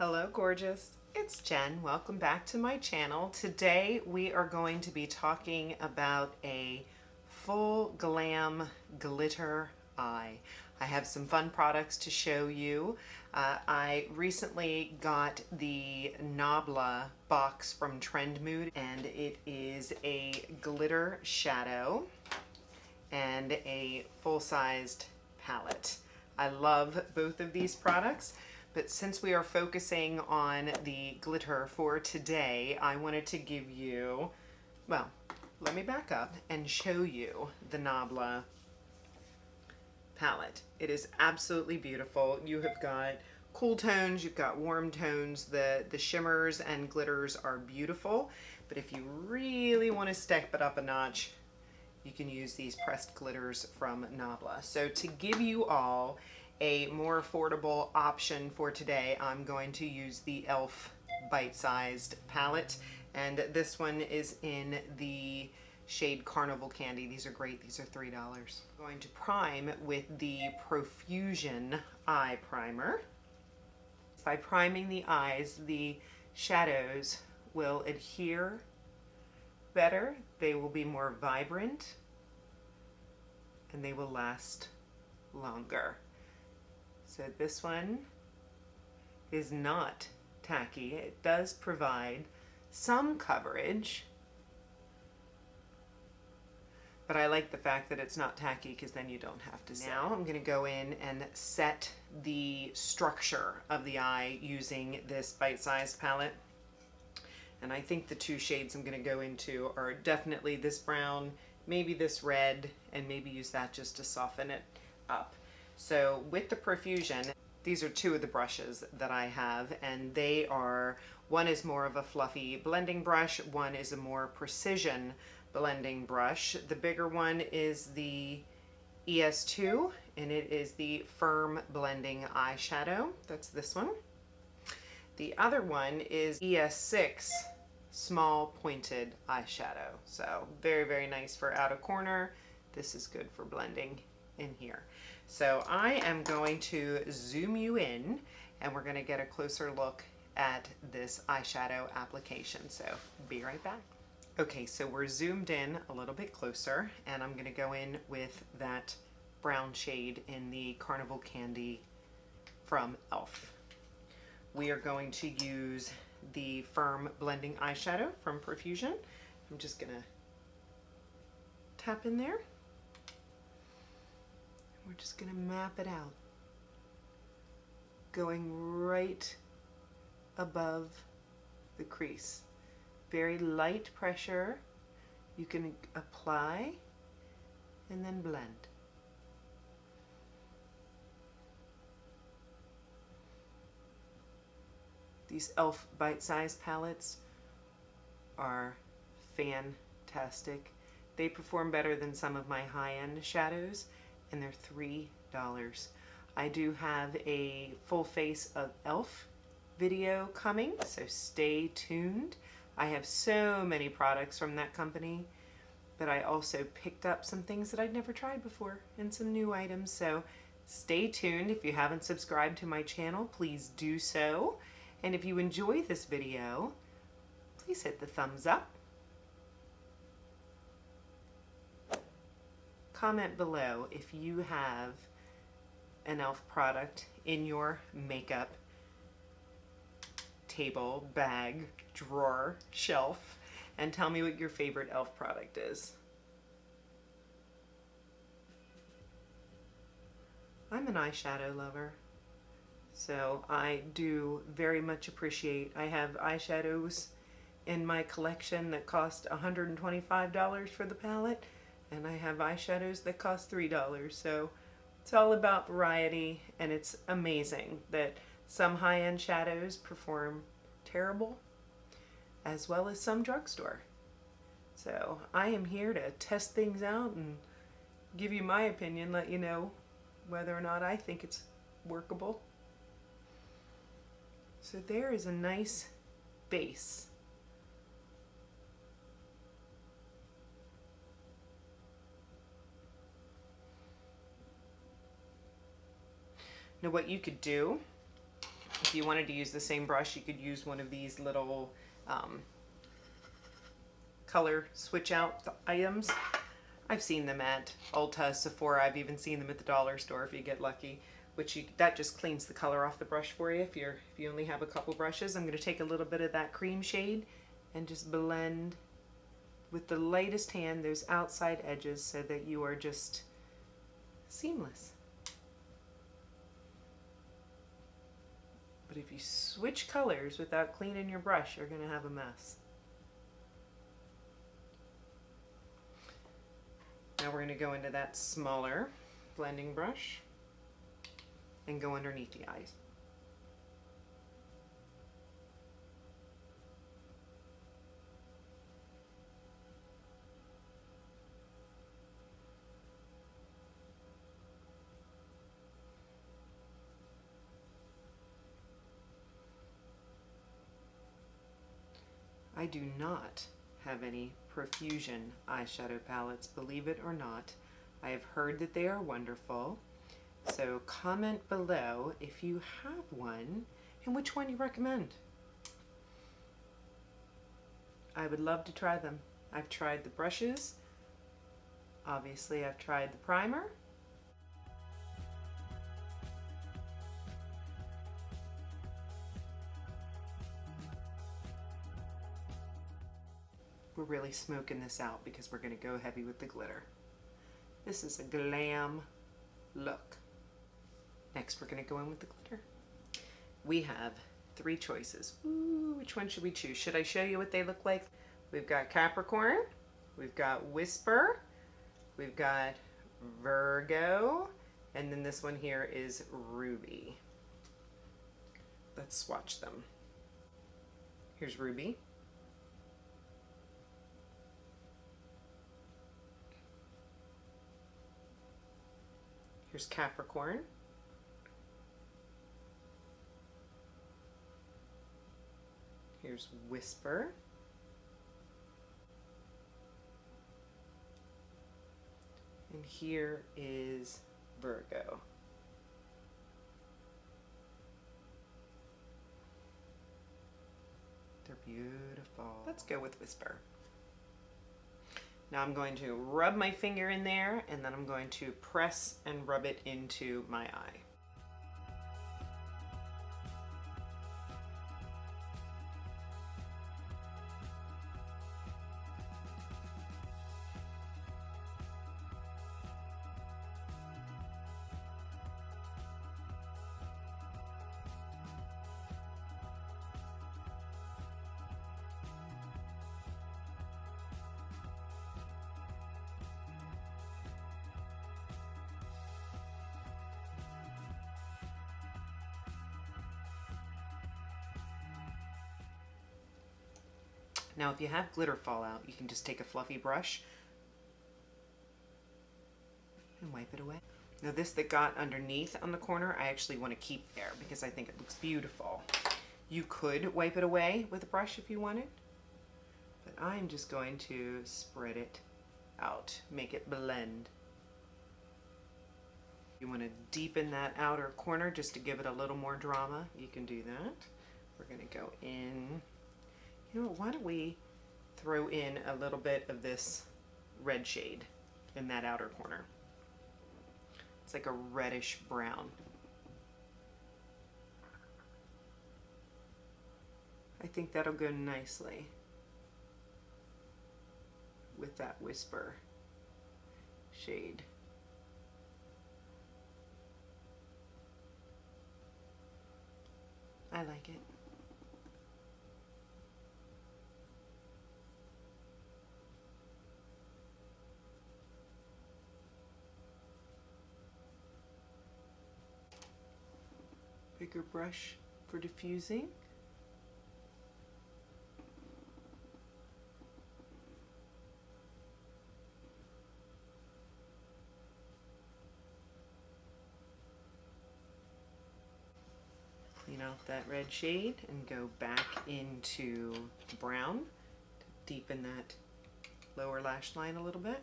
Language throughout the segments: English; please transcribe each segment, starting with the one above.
Hello gorgeous, it's Jen. Welcome back to my channel. Today we are going to be talking about a full glam glitter eye. I have some fun products to show you. I recently got the Nabla box from Trend Mood, and it is a glitter shadow and a full-sized palette. I love both of these products. But since we are focusing on the glitter for today, I wanted to give you, well, let me back up and show you the Nabla palette. It is absolutely beautiful. You have got cool tones, you've got warm tones. The shimmers and glitters are beautiful, but if you really want to step it up a notch, you can use these pressed glitters from Nabla. So to give you all a more affordable option for today, I'm going to use the e.l.f. bite-sized palette, and this one is in the shade Carnival Candy. These are great. These are $3. I'm going to prime with the Profusion Eye Primer. By priming the eyes, the shadows will adhere better, they will be more vibrant, and they will last longer. So this one is not tacky. It does provide some coverage, but I like the fact that it's not tacky because then you don't have to. Now I'm going to go in and set the structure of the eye using this bite-sized palette. And I think the two shades I'm going to go into are definitely this brown, maybe this red, and maybe use that just to soften it up. So with the Profusion, these are two of the brushes that I have, and they are, one is more of a fluffy blending brush, one is a more precision blending brush. The bigger one is the ES2, and it is the firm blending eyeshadow. That's this one. The other one is ES6 small pointed eyeshadow. So very, very nice for outer corner. This is good for blending in here. So I am going to zoom you in, and we're going to get a closer look at this eyeshadow application. So be right back. Okay, so we're zoomed in a little bit closer, and I'm going to go in with that brown shade in the Carnival Candy from e.l.f. We are going to use the firm blending eyeshadow from Profusion. I'm just going to tap in there. We're just going to map it out, going right above the crease. Very light pressure. You can apply and then blend. These e.l.f. bite-sized palettes are fantastic. They perform better than some of my high-end shadows, and they're $3. I do have a full face of e.l.f. video coming, so stay tuned. I have so many products from that company, but I also picked up some things that I'd never tried before and some new items, so stay tuned. If you haven't subscribed to my channel, please do so. And if you enjoy this video, please hit the thumbs up. Comment below if you have an e.l.f. product in your makeup table, bag, drawer, shelf, and tell me what your favorite e.l.f. product is. I'm an eyeshadow lover, so I do very much appreciate, I have eyeshadows in my collection that cost $125 for the palette, and I have eyeshadows that cost $3, so it's all about variety, and it's amazing that some high-end shadows perform terrible, as well as some drugstore. So I am here to test things out and give you my opinion, let you know whether or not I think it's workable. So there is a nice base. Now what you could do If you wanted to use the same brush, you could use one of these little color switch out items. I've seen them at Ulta, Sephora. I've even seen them at the dollar store if you get lucky. That just cleans the color off the brush for you if you only have a couple brushes. I'm going to take a little bit of that cream shade and just blend with the lightest hand those outside edges so that you are just seamless. But if you switch colors without cleaning your brush, you're going to have a mess. Now we're going to go into that smaller blending brush and go underneath the eyes. I do not have any Profusion eyeshadow palettes, believe it or not. I have heard that they are wonderful. So comment below if you have one and which one you recommend. I would love to try them. I've tried the brushes. Obviously, I've tried the primer. We're really smoking this out because we're going to go heavy with the glitter. This is a glam look. Next, we're going to go in with the glitter. We have 3 choices. Ooh, which one should we choose? Should I show you what they look like? We've got Capricorn, we've got Whisper, we've got Virgo, and then this one here is Ruby. Let's swatch them. Here's Ruby. Here's Capricorn. Here's Whisper. And here is Virgo. They're beautiful. Let's go with Whisper. Now I'm going to rub my finger in there and then I'm going to press and rub it into my eye. Now if you have glitter fallout, you can just take a fluffy brush and wipe it away. Now this that got underneath on the corner, I actually want to keep there because I think it looks beautiful. You could wipe it away with a brush if you wanted, but I'm just going to spread it out, make it blend. You want to deepen that outer corner just to give it a little more drama, you can do that. We're going to go in. You know what, why don't we throw in a little bit of this red shade in that outer corner. It's like a reddish brown. I think that'll go nicely with that Whisper shade. I like it. Bigger brush for diffusing. Clean out that red shade and go back into brown to deepen that lower lash line a little bit.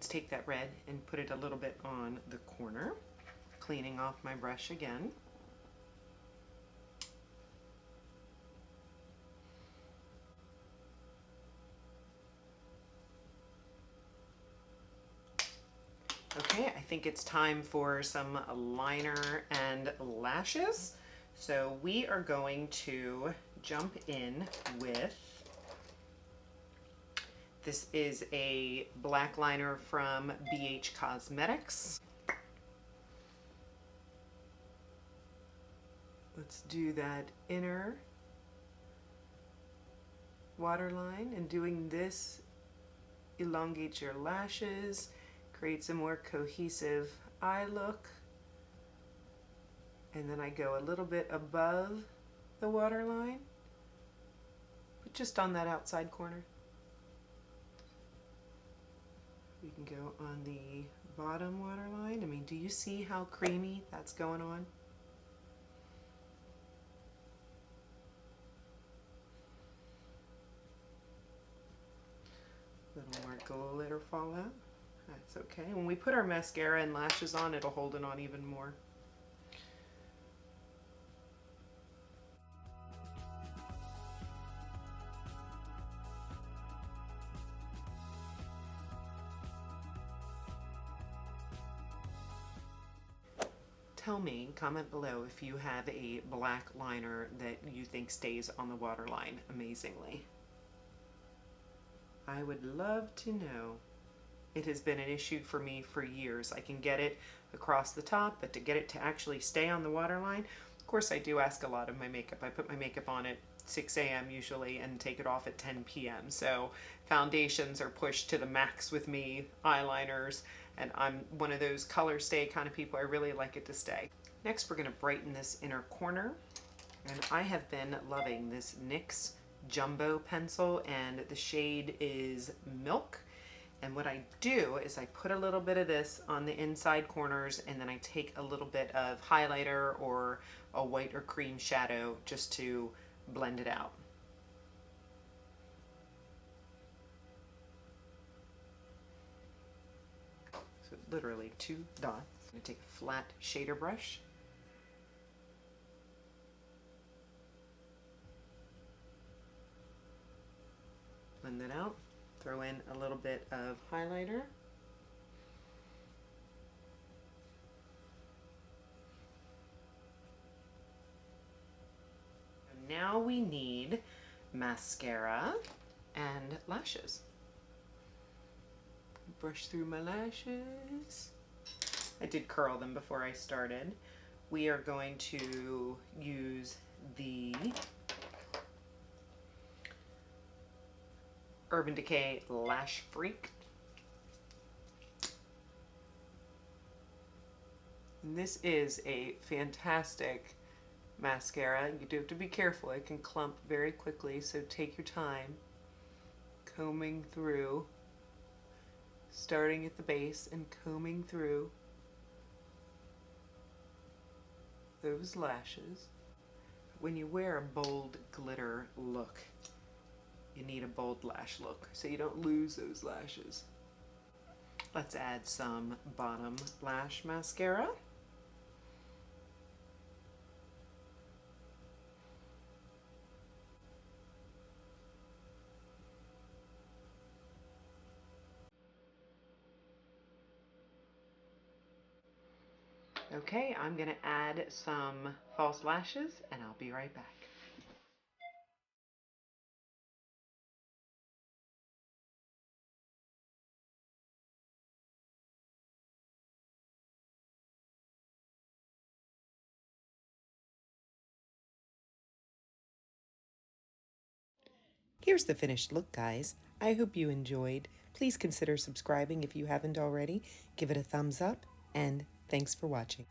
Let's take that red and put it a little bit on the corner, cleaning off my brush again. Okay, I think it's time for some liner and lashes. So we are going to jump in with, this is a black liner from BH Cosmetics. Let's do that inner waterline, and doing this elongates your lashes, creates a more cohesive eye look. And then I go a little bit above the waterline, but just on that outside corner. We can go on the bottom waterline. I mean, do you see how creamy that's going on? A little more glitter fallout. That's okay. When we put our mascara and lashes on, it'll hold it on even more. Tell me, comment below if you have a black liner that you think stays on the waterline amazingly. I would love to know. It has been an issue for me for years. I can get it across the top, but to get it to actually stay on the waterline, of course I do ask a lot of my makeup. I put my makeup on at 6 a.m. usually and take it off at 10 p.m. So foundations are pushed to the max with me, eyeliners, and I'm one of those color stay kind of people. I really like it to stay. Next, we're gonna brighten this inner corner. And I have been loving this NYX Jumbo pencil, and the shade is Milk. And what I do is I put a little bit of this on the inside corners, and then I take a little bit of highlighter or a white or cream shadow just to blend it out. So literally 2 dots. I'm going to take a flat shader brush. Blend that out. Throw in a little bit of highlighter. And now we need mascara and lashes. Brush through my lashes. I did curl them before I started. We are going to use the Urban Decay Lash Freak. And this is a fantastic mascara. You do have to be careful. It can clump very quickly, so take your time combing through, starting at the base and combing through those lashes. When you wear a bold glitter look, you need a bold lash look so you don't lose those lashes. Let's add some bottom lash mascara. Okay, I'm going to add some false lashes and I'll be right back. Here's the finished look, guys. I hope you enjoyed. Please consider subscribing if you haven't already. Give it a thumbs up, and thanks for watching.